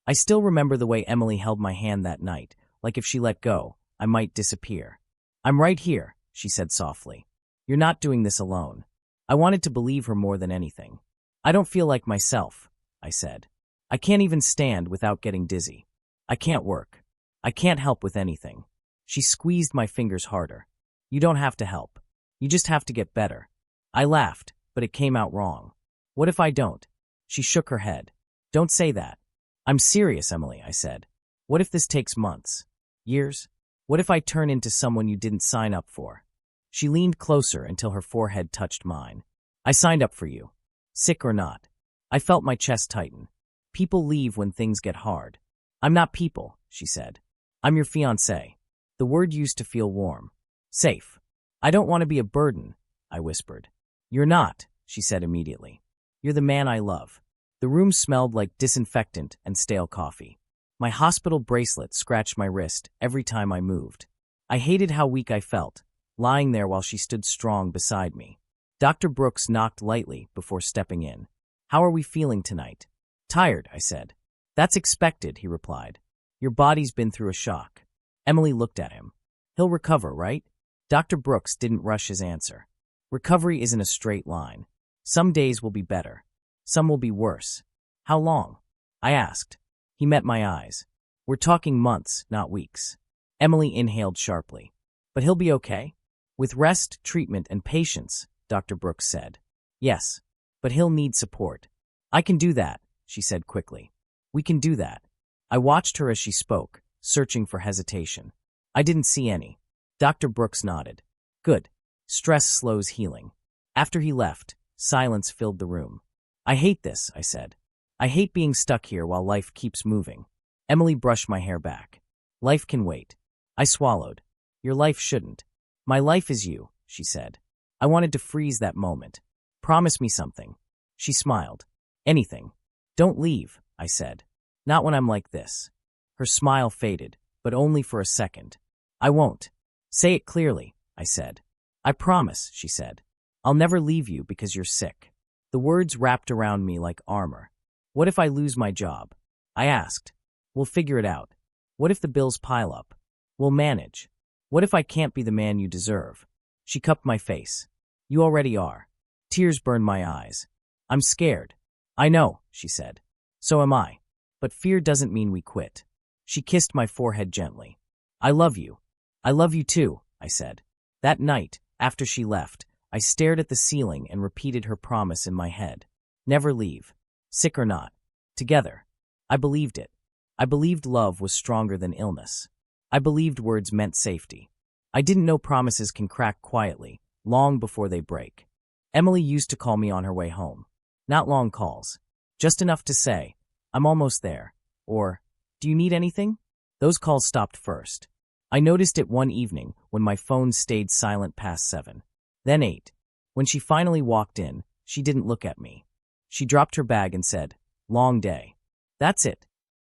I still remember the way Emily held my hand that night, like if she let go, I might disappear. "I'm right here," she said softly. "You're not doing this alone." I wanted to believe her more than anything. "I don't feel like myself," I said. "I can't even stand without getting dizzy. I can't work. I can't help with anything." She squeezed my fingers harder. "You don't have to help. You just have to get better." I laughed, but it came out wrong. "What if I don't?" She shook her head. "Don't say that." "I'm serious, Emily," I said. "What if this takes months? Years? What if I turn into someone you didn't sign up for?" She leaned closer until her forehead touched mine. "I signed up for you. Sick or not." I felt my chest tighten. "People leave when things get hard." "I'm not people," she said. "I'm your fiancé." The word used to feel warm. Safe. "I don't want to be a burden," I whispered. "You're not," she said immediately. "You're the man I love." The room smelled like disinfectant and stale coffee. My hospital bracelet scratched my wrist every time I moved. I hated how weak I felt, lying there while she stood strong beside me. Dr. Brooks knocked lightly before stepping in. "How are we feeling tonight?" "Tired," I said. "That's expected," he replied. "Your body's been through a shock." Emily looked at him. "He'll recover, right?" Dr. Brooks didn't rush his answer. "Recovery isn't a straight line. Some days will be better. Some will be worse." "How long?" I asked. He met my eyes. "We're talking months, not weeks." Emily inhaled sharply. "But he'll be okay?" "With rest, treatment, and patience," Dr. Brooks said. "Yes, but he'll need support." "I can do that," she said quickly. "We can do that." I watched her as she spoke, searching for hesitation. I didn't see any. Dr. Brooks nodded. "Good. Stress slows healing." After he left, silence filled the room. "I hate this," I said. "I hate being stuck here while life keeps moving." Emily brushed my hair back. "Life can wait." I swallowed. "Your life shouldn't." "My life is you," she said. I wanted to freeze that moment. "Promise me something." She smiled. "Anything." "Don't leave," I said. "Not when I'm like this." Her smile faded, but only for a second. "I won't." "Say it clearly," I said. "I promise," she said. "I'll never leave you because you're sick." The words wrapped around me like armor. "What if I lose my job?" I asked. "We'll figure it out." "What if the bills pile up?" "We'll manage." "What if I can't be the man you deserve?" She cupped my face. "You already are." Tears burned my eyes. "I'm scared." "I know," she said. "So am I. But fear doesn't mean we quit." She kissed my forehead gently. "I love you." "I love you too," I said. That night, after she left, I stared at the ceiling and repeated her promise in my head. Never leave. Sick or not. Together. I believed it. I believed love was stronger than illness. I believed words meant safety. I didn't know promises can crack quietly, long before they break. Emily used to call me on her way home. Not long calls. Just enough to say, "I'm almost there," or, "Do you need anything?" Those calls stopped first. I noticed it one evening when my phone stayed silent past 7. Then 8. When she finally walked in, she didn't look at me. She dropped her bag and said, "Long day." "That's it?"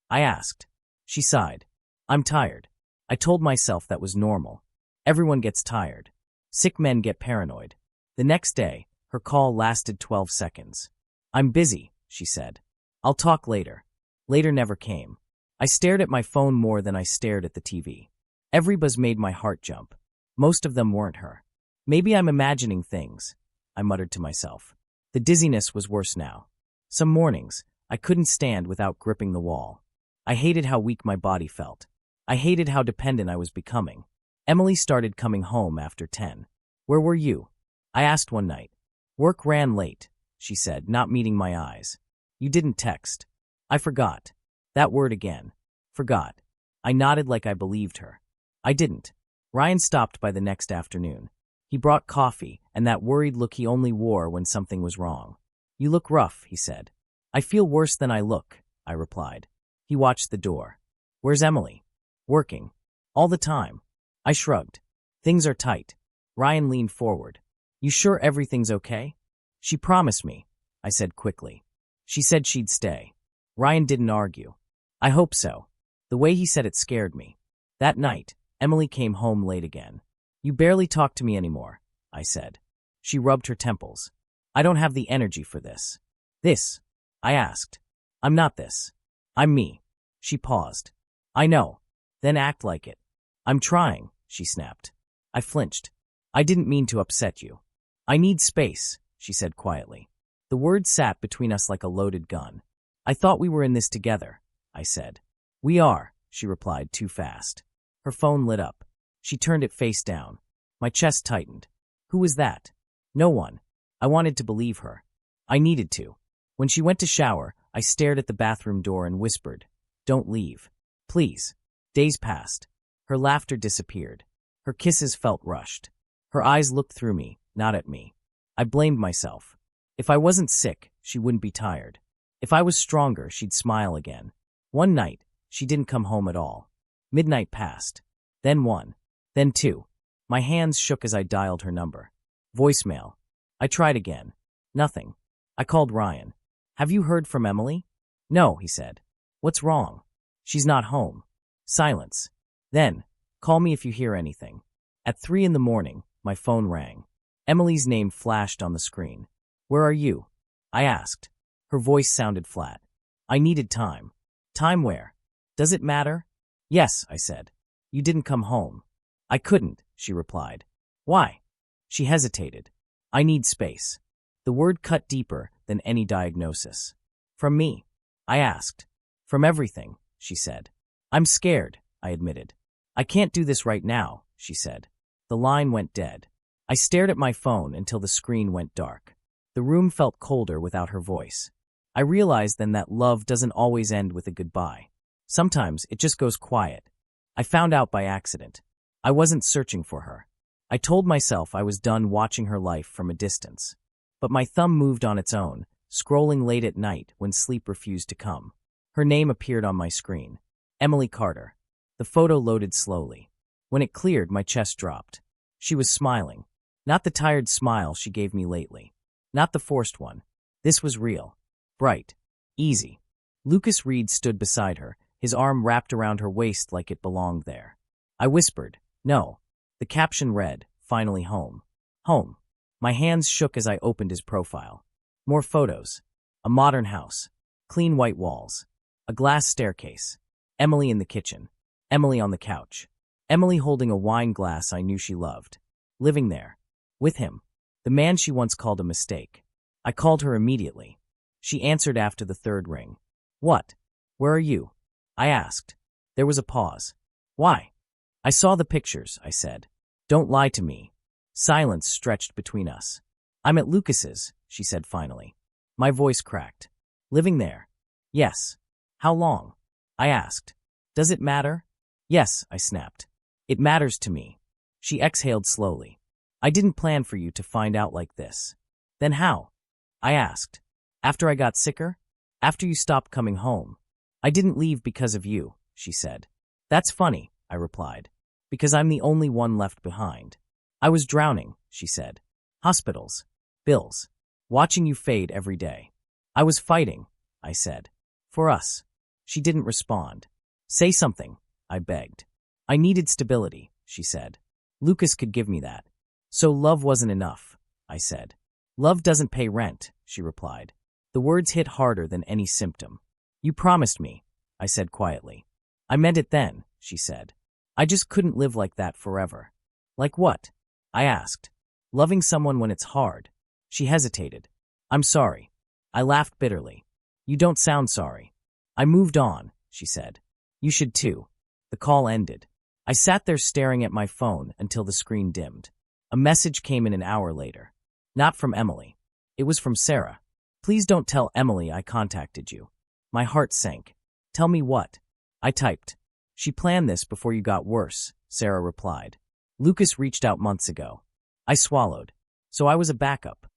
I asked. She sighed. "I'm tired." I told myself that was normal. Everyone gets tired. Sick men get paranoid. The next day, her call lasted 12 seconds. "I'm busy," she said. "I'll talk later." Later never came. I stared at my phone more than I stared at the TV. Every buzz made my heart jump. Most of them weren't her. "Maybe I'm imagining things," I muttered to myself. The dizziness was worse now. Some mornings, I couldn't stand without gripping the wall. I hated how weak my body felt. I hated how dependent I was becoming. Emily started coming home after 10. "Where were you?" I asked one night. "Work ran late," she said, not meeting my eyes. "You didn't text." I forgot. That word again. Forgot. I nodded like I believed her. I didn't. Ryan stopped by the next afternoon. He brought coffee and that worried look he only wore when something was wrong. "You look rough," he said. "I feel worse than I look," I replied. He watched the door. "Where's Emily?" "Working. All the time." I shrugged. "Things are tight." Ryan leaned forward. "You sure everything's okay?" "She promised me," I said quickly. "She said she'd stay." Ryan didn't argue. "I hope so." The way he said it scared me. That night, Emily came home late again. "You barely talk to me anymore," I said. She rubbed her temples. "I don't have the energy for this." "This?" I asked. "I'm not this. I'm me." She paused. I know. Then act like it. I'm trying, she snapped. I flinched. I didn't mean to upset you. I need space, she said quietly. The words sat between us like a loaded gun. I thought we were in this together, I said. We are, she replied too fast. Her phone lit up. She turned it face down. My chest tightened. Who was that? No one. I wanted to believe her. I needed to. When she went to shower, I stared at the bathroom door and whispered, Don't leave. Please. Days passed. Her laughter disappeared. Her kisses felt rushed. Her eyes looked through me, not at me. I blamed myself. If I wasn't sick, she wouldn't be tired. If I was stronger, she'd smile again. One night, she didn't come home at all. Midnight passed. Then 1. Then 2. My hands shook as I dialed her number. Voicemail. I tried again. Nothing. I called Ryan. Have you heard from Emily? No, he said. What's wrong? She's not home. Silence. Then, call me if you hear anything. At 3 in the morning, my phone rang. Emily's name flashed on the screen. Where are you? I asked. Her voice sounded flat. I needed time. Time where? Does it matter? Yes, I said. You didn't come home. I couldn't, she replied. Why? She hesitated. I need space. The word cut deeper than any diagnosis. From me? I asked. From everything, she said. I'm scared, I admitted. I can't do this right now, she said. The line went dead. I stared at my phone until the screen went dark. The room felt colder without her voice. I realized then that love doesn't always end with a goodbye. Sometimes it just goes quiet. I found out by accident. I wasn't searching for her. I told myself I was done watching her life from a distance. But my thumb moved on its own, scrolling late at night when sleep refused to come. Her name appeared on my screen. Emily Carter. The photo loaded slowly. When it cleared, my chest dropped. She was smiling. Not the tired smile she gave me lately. Not the forced one. This was real. Bright. Easy. Lucas Reed stood beside her, his arm wrapped around her waist like it belonged there. I whispered, No. The caption read, Finally home. Home. My hands shook as I opened his profile. More photos. A modern house. Clean white walls. A glass staircase. Emily in the kitchen. Emily on the couch. Emily holding a wine glass I knew she loved. Living there. With him. The man she once called a mistake. I called her immediately. She answered after the third ring. What? Where are you? I asked. There was a pause. Why? I saw the pictures, I said. Don't lie to me. Silence stretched between us. I'm at Lucas's, she said finally. My voice cracked. Living there? Yes. How long? I asked. Does it matter? Yes, I snapped. It matters to me. She exhaled slowly. I didn't plan for you to find out like this. Then how? I asked. After I got sicker? After you stopped coming home. I didn't leave because of you, she said. That's funny, I replied. Because I'm the only one left behind. I was drowning, she said. Hospitals. Bills. Watching you fade every day. I was fighting, I said. For us. She didn't respond. Say something, I begged. I needed stability, she said. Lucas could give me that. So love wasn't enough, I said. Love doesn't pay rent, she replied. The words hit harder than any symptom. You promised me, I said quietly. I meant it then, she said. I just couldn't live like that forever. Like what? I asked. Loving someone when it's hard. She hesitated. I'm sorry. I laughed bitterly. You don't sound sorry. I moved on, she said. You should too. The call ended. I sat there staring at my phone until the screen dimmed. A message came in an hour later. Not from Emily. It was from Sarah. Please don't tell Emily I contacted you. My heart sank. Tell me what? I typed. She planned this before you got worse, Sarah replied. Lucas reached out months ago. I swallowed. So I was a backup.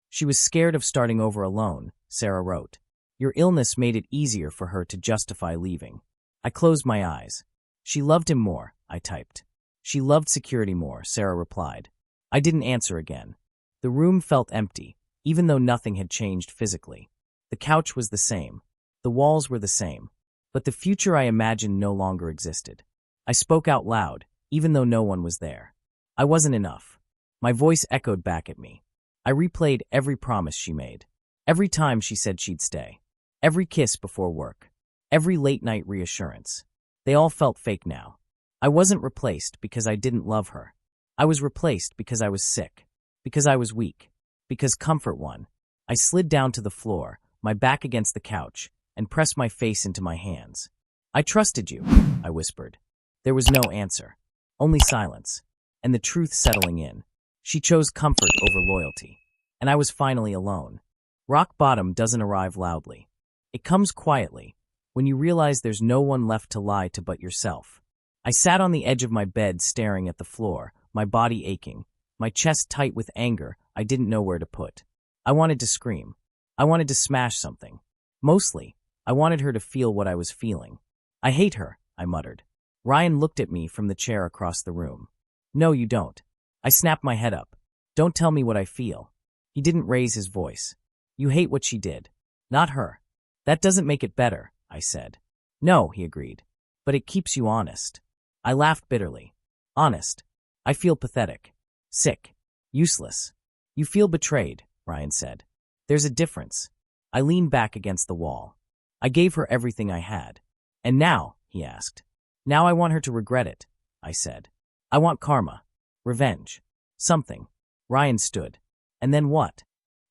She was scared of starting over alone, Sarah wrote. Your illness made it easier for her to justify leaving. I closed my eyes. She loved him more, I typed. She loved security more, Sarah replied. I didn't answer again. The room felt empty, even though nothing had changed physically. The couch was the same. The walls were the same. But the future I imagined no longer existed. I spoke out loud, even though no one was there. I wasn't enough. My voice echoed back at me. I replayed every promise she made. Every time she said she'd stay. Every kiss before work. Every late-night reassurance. They all felt fake now. I wasn't replaced because I didn't love her. I was replaced because I was sick, because I was weak, because comfort won. I slid down to the floor, my back against the couch, and pressed my face into my hands. "I trusted you," I whispered. There was no answer, only silence, and the truth settling in. She chose comfort over loyalty, and I was finally alone. Rock bottom doesn't arrive loudly. It comes quietly, when you realize there's no one left to lie to but yourself. I sat on the edge of my bed staring at the floor, my body aching, my chest tight with anger I didn't know where to put. I wanted to scream. I wanted to smash something. Mostly, I wanted her to feel what I was feeling. "I hate her," I muttered. Ryan looked at me from the chair across the room. "No, you don't." I snapped my head up. "Don't tell me what I feel." He didn't raise his voice. "You hate what she did. Not her." "That doesn't make it better," I said. "No," he agreed. "But it keeps you honest." I laughed bitterly. "Honest? I feel pathetic. Sick. Useless." "You feel betrayed," Ryan said. "There's a difference." I leaned back against the wall. "I gave her everything I had." "And now?" he asked. "Now I want her to regret it," I said. "I want karma. Revenge. Something." Ryan stood. "And then what?"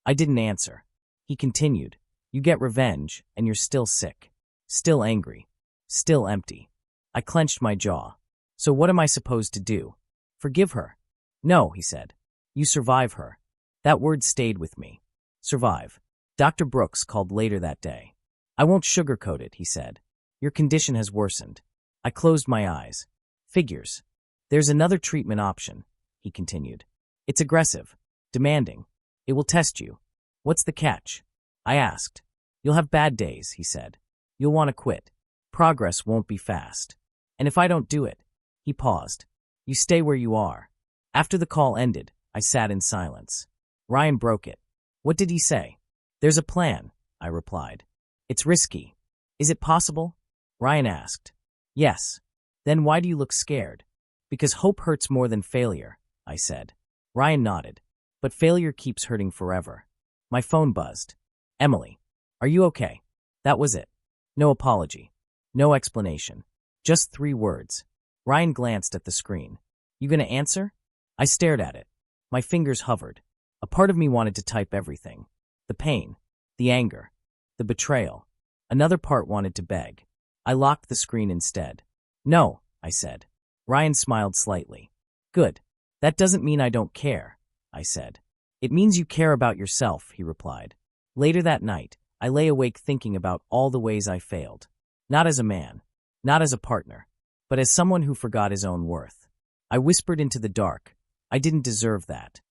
I didn't answer. He continued. "You get revenge, and you're still sick. Still angry. Still empty." I clenched my jaw. "So what am I supposed to do? Forgive her?" "No," he said. "You survive her." That word stayed with me. Survive. Dr. Brooks called later that day. "I won't sugarcoat it," he said. "Your condition has worsened." I closed my eyes. "Figures. There's another treatment option," he continued. "It's aggressive, demanding. It will test you." "What's the catch?" I asked. "You'll have bad days," he said. "You'll want to quit. Progress won't be fast. And if I don't do it," he paused, "you stay where you are." After the call ended, I sat in silence. Ryan broke it. "What did he say?" "There's a plan," I replied. "It's risky." "Is it possible?" Ryan asked. "Yes." "Then why do you look scared?" "Because hope hurts more than failure," I said. Ryan nodded. "But failure keeps hurting forever." My phone buzzed. "Emily, are you okay?" That was it. No apology. No explanation. Just 3 words. Ryan glanced at the screen. "You gonna answer?" I stared at it. My fingers hovered. A part of me wanted to type everything. The pain. The anger. The betrayal. Another part wanted to beg. I locked the screen instead. "No," I said. Ryan smiled slightly. "Good. That doesn't mean I don't care," I said. "It means you care about yourself," he replied. Later that night, I lay awake thinking about all the ways I failed. Not as a man, not as a partner, but as someone who forgot his own worth. I whispered into the dark, "I didn't deserve that."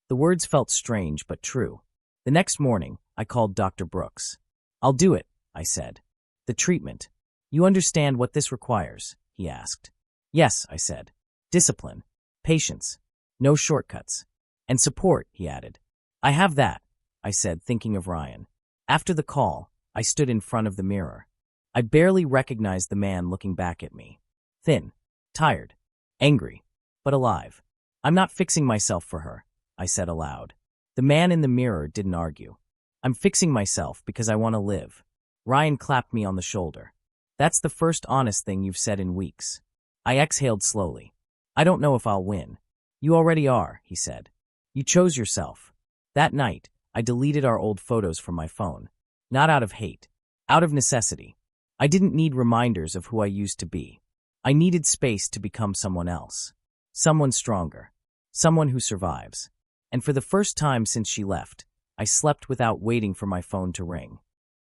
The words felt strange but true. The next morning, I called Dr. Brooks. "I'll do it," I said. "The treatment. You understand what this requires?" he asked. "Yes," I said. "Discipline, patience, no shortcuts, and support," he added. "I have that," I said, thinking of Ryan. After the call, I stood in front of the mirror. I barely recognized the man looking back at me. Thin, tired, angry, but alive. "I'm not fixing myself for her," I said aloud. The man in the mirror didn't argue. "I'm fixing myself because I want to live." Ryan clapped me on the shoulder. "That's the first honest thing you've said in weeks." I exhaled slowly. "I don't know if I'll win." "You already are," he said. "You chose yourself." That night, I deleted our old photos from my phone. Not out of hate, out of necessity. I didn't need reminders of who I used to be. I needed space to become someone else. Someone stronger. Someone who survives. And for the first time since she left, I slept without waiting for my phone to ring.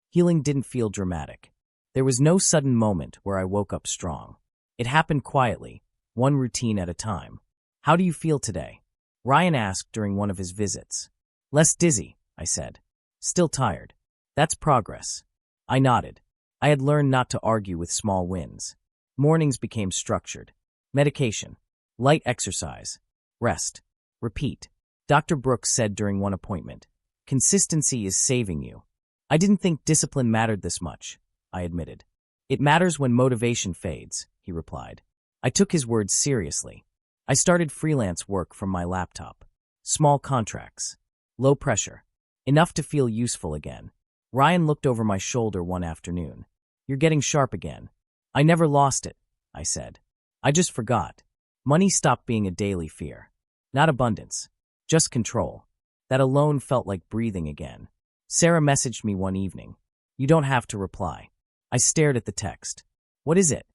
Healing didn't feel dramatic. There was no sudden moment where I woke up strong. It happened quietly, one routine at a time. "How do you feel today?" Ryan asked during one of his visits. "Less dizzy," I said. "Still tired." "That's progress." I nodded. I had learned not to argue with small wins. Mornings became structured. Medication. Light exercise. Rest. Repeat. Dr. Brooks said during one appointment, "Consistency is saving you." I didn't think discipline mattered this much, I admitted. "It matters when motivation fades," he replied. I took his words seriously. I started freelance work from my laptop. Small contracts. Low pressure. Enough to feel useful again. Ryan looked over my shoulder one afternoon. You're getting sharp again. I never lost it, I said. I just forgot. Money stopped being a daily fear. Not abundance. Just control. That alone felt like breathing again. Sarah messaged me one evening. You don't have to reply. I stared at the text. What is it?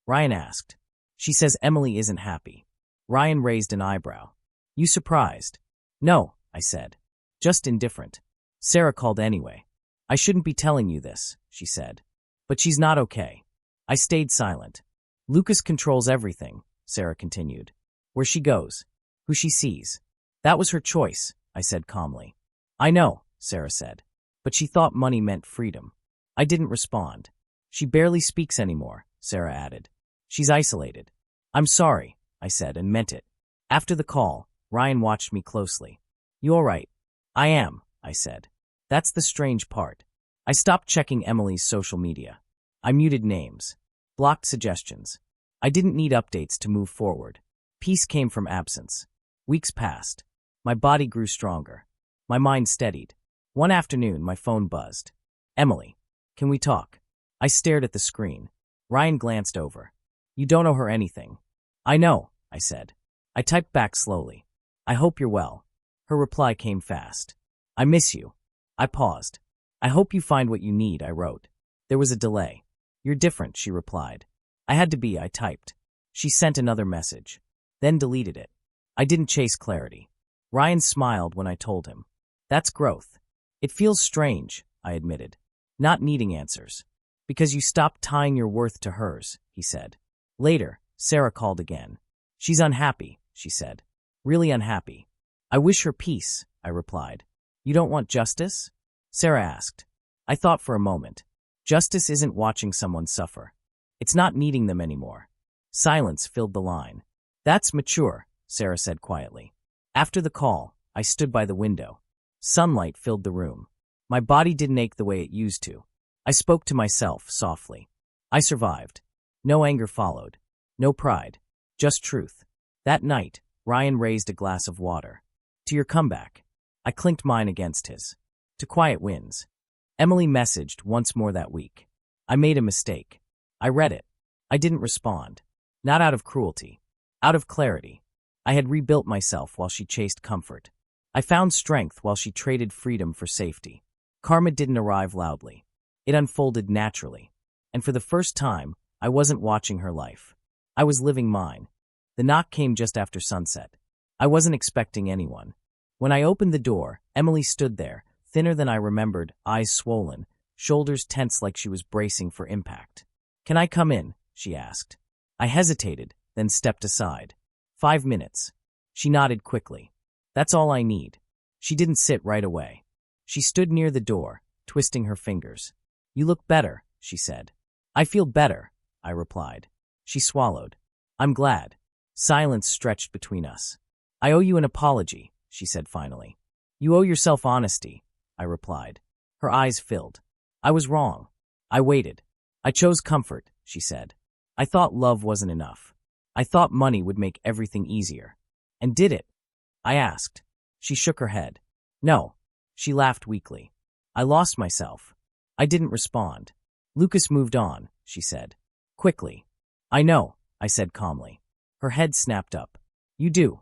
Ryan asked. She says Emily isn't happy. Ryan raised an eyebrow. You surprised? No, I said. Just indifferent. Sarah called anyway. I shouldn't be telling you this, she said. But she's not okay. I stayed silent. Lucas controls everything, Sarah continued. Where she goes. Who she sees. That was her choice, I said calmly. I know, Sarah said. But she thought money meant freedom. I didn't respond. She barely speaks anymore, Sarah added. She's isolated. I'm sorry, I said and meant it. After the call, Ryan watched me closely. You all right? I am, I said. That's the strange part. I stopped checking Emily's social media. I muted names. Blocked suggestions. I didn't need updates to move forward. Peace came from absence. Weeks passed. My body grew stronger. My mind steadied. One afternoon, my phone buzzed. Emily, can we talk? I stared at the screen. Ryan glanced over. You don't owe her anything. I know, I said. I typed back slowly. I hope you're well. Her reply came fast. I miss you. I paused. I hope you find what you need, I wrote. There was a delay. You're different, she replied. I had to be, I typed. She sent another message. Then deleted it. I didn't chase clarity. Ryan smiled when I told him. That's growth. It feels strange, I admitted. Not needing answers. Because you stopped tying your worth to hers, he said. Later, Sarah called again. She's unhappy, she said. Really unhappy. I wish her peace, I replied. You don't want justice? Sarah asked. I thought for a moment. Justice isn't watching someone suffer. It's not needing them anymore. Silence filled the line. That's mature, Sarah said quietly. After the call, I stood by the window. Sunlight filled the room. My body didn't ache the way it used to. I spoke to myself softly. I survived. No anger followed. No pride. Just truth. That night, Ryan raised a glass of water. To your comeback. I clinked mine against his. To quiet winds. Emily messaged once more that week. I made a mistake. I read it. I didn't respond. Not out of cruelty. Out of clarity. I had rebuilt myself while she chased comfort. I found strength while she traded freedom for safety. Karma didn't arrive loudly. It unfolded naturally. And for the first time, I wasn't watching her life. I was living mine. The knock came just after sunset. I wasn't expecting anyone. When I opened the door, Emily stood there, thinner than I remembered, eyes swollen, shoulders tense like she was bracing for impact. Can I come in? She asked. I hesitated, then stepped aside. 5 minutes. She nodded quickly. That's all I need. She didn't sit right away. She stood near the door, twisting her fingers. You look better, she said. I feel better, I replied. She swallowed. I'm glad. Silence stretched between us. I owe you an apology, she said finally. You owe yourself honesty, I replied. Her eyes filled. I was wrong. I waited. I chose comfort, she said. I thought love wasn't enough. I thought money would make everything easier. And did it? I asked. She shook her head. No. She laughed weakly. I lost myself. I didn't respond. Lucas moved on, she said. Quickly. I know, I said calmly. Her head snapped up. You do.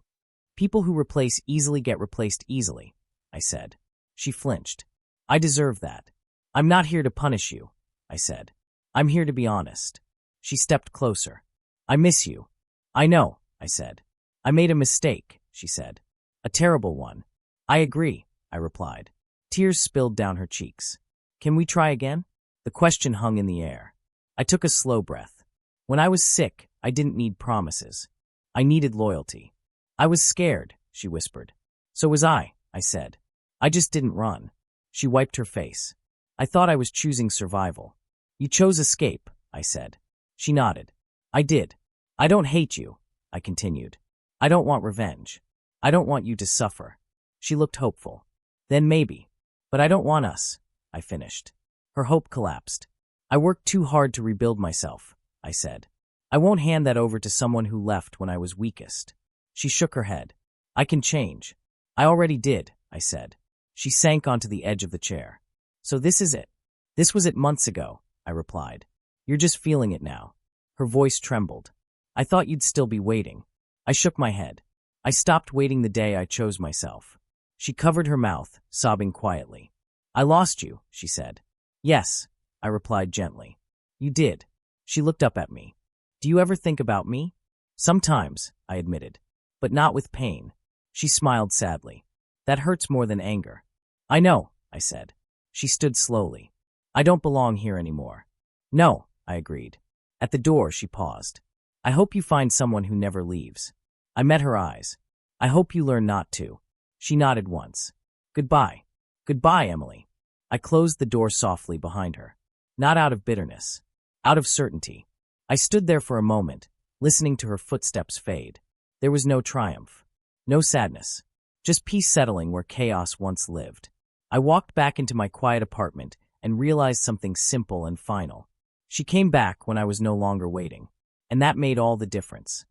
People who replace easily get replaced easily, I said. She flinched. I deserve that. I'm not here to punish you, I said. I'm here to be honest. She stepped closer. I miss you. I know, I said. I made a mistake, she said. A terrible one. I agree, I replied. Tears spilled down her cheeks. Can we try again? The question hung in the air. I took a slow breath. When I was sick, I didn't need promises. I needed loyalty. I was scared, she whispered. So was I said. I just didn't run. She wiped her face. I thought I was choosing survival. You chose escape, I said. She nodded. I did. I don't hate you, I continued. I don't want revenge. I don't want you to suffer. She looked hopeful. Then maybe. But I don't want us, I finished. Her hope collapsed. I worked too hard to rebuild myself, I said. I won't hand that over to someone who left when I was weakest. She shook her head. I can change. I already did, I said. She sank onto the edge of the chair. So this is it. This was it months ago, I replied. You're just feeling it now. Her voice trembled. I thought you'd still be waiting. I shook my head. I stopped waiting the day I chose myself. She covered her mouth, sobbing quietly. I lost you, she said. Yes, I replied gently. You did. She looked up at me. Do you ever think about me? Sometimes, I admitted, but not with pain. She smiled sadly. That hurts more than anger. I know, I said. She stood slowly. I don't belong here anymore. No, I agreed. At the door, she paused. I hope you find someone who never leaves. I met her eyes. I hope you learn not to. She nodded once. Goodbye. Goodbye, Emily. I closed the door softly behind her. Not out of bitterness. Out of certainty. I stood there for a moment, listening to her footsteps fade. There was no triumph. No sadness. Just peace settling where chaos once lived. I walked back into my quiet apartment and realized something simple and final. She came back when I was no longer waiting, and that made all the difference.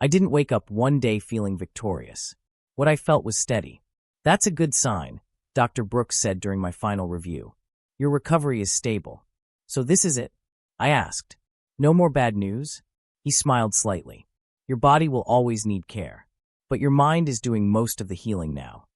I didn't wake up one day feeling victorious. What I felt was steady. That's a good sign, Dr. Brooks said during my final review. Your recovery is stable. So this is it? I asked. No more bad news? He smiled slightly. Your body will always need care, but your mind is doing most of the healing now.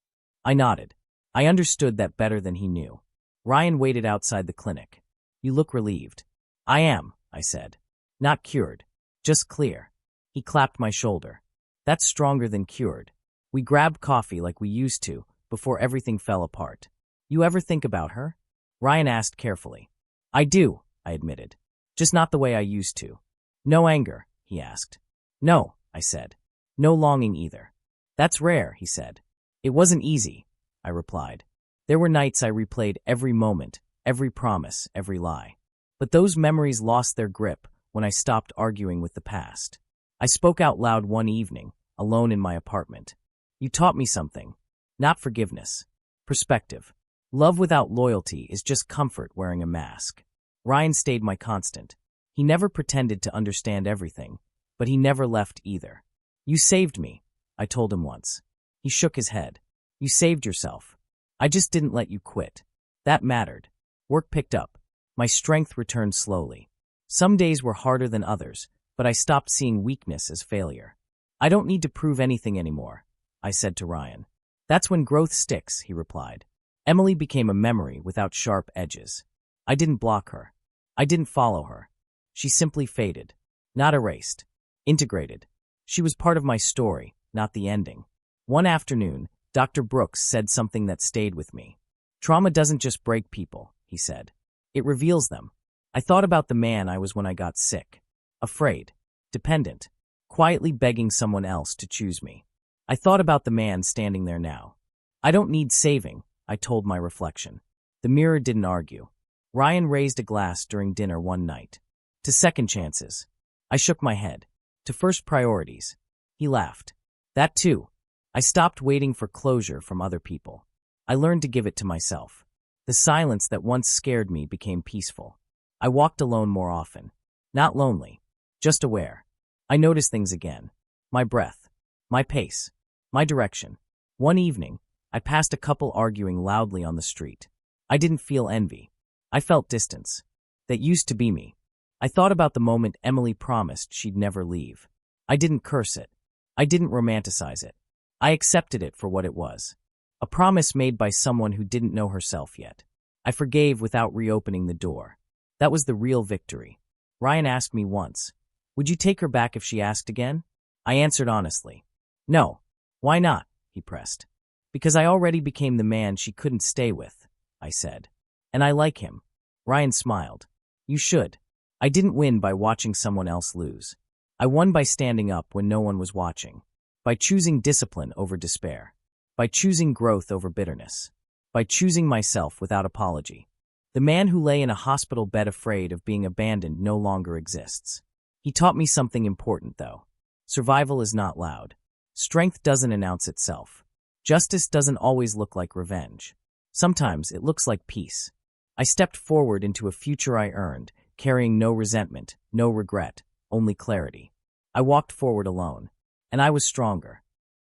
I nodded. I understood that better than he knew. Ryan waited outside the clinic. You look relieved. I am, I said. Not cured. Just clear. He clapped my shoulder. That's stronger than cured. We grabbed coffee like we used to before everything fell apart. You ever think about her? Ryan asked carefully. I do, I admitted. Just not the way I used to. No anger, he asked. No, I said. No longing either. That's rare, he said. It wasn't easy, I replied. There were nights I replayed every moment, every promise, every lie. But those memories lost their grip when I stopped arguing with the past. I spoke out loud one evening, alone in my apartment. You taught me something. Not forgiveness. Perspective. Love without loyalty is just comfort wearing a mask. Ryan stayed my constant. He never pretended to understand everything, but he never left either. You saved me, I told him once. He shook his head. You saved yourself. I just didn't let you quit. That mattered. Work picked up. My strength returned slowly. Some days were harder than others, but I stopped seeing weakness as failure. I don't need to prove anything anymore, I said to Ryan. That's when growth sticks, he replied. Emily became a memory without sharp edges. I didn't block her. I didn't follow her. She simply faded. Not erased. Integrated. She was part of my story, not the ending. One afternoon, Dr. Brooks said something that stayed with me. Trauma doesn't just break people, he said. It reveals them. I thought about the man I was when I got sick. Afraid. Dependent. Quietly begging someone else to choose me. I thought about the man standing there now. I don't need saving, I told my reflection. The mirror didn't argue. Ryan raised a glass during dinner one night. To second chances. I shook my head. To first priorities. He laughed. That too. I stopped waiting for closure from other people. I learned to give it to myself. The silence that once scared me became peaceful. I walked alone more often. Not lonely. Just aware. I noticed things again. My breath. My pace. My direction. One evening, I passed a couple arguing loudly on the street. I didn't feel envy. I felt distance. That used to be me. I thought about the moment Emily promised she'd never leave. I didn't curse it. I didn't romanticize it. I accepted it for what it was. A promise made by someone who didn't know herself yet. I forgave without reopening the door. That was the real victory. Ryan asked me once, would you take her back if she asked again? I answered honestly. No. Why not? He pressed. Because I already became the man she couldn't stay with, I said. And I like him. Ryan smiled. You should. I didn't win by watching someone else lose. I won by standing up when no one was watching. By choosing discipline over despair. By choosing growth over bitterness. By choosing myself without apology. The man who lay in a hospital bed afraid of being abandoned no longer exists. He taught me something important, though. Survival is not loud. Strength doesn't announce itself. Justice doesn't always look like revenge. Sometimes it looks like peace. I stepped forward into a future I earned, carrying no resentment, no regret, only clarity. I walked forward alone. And I was stronger.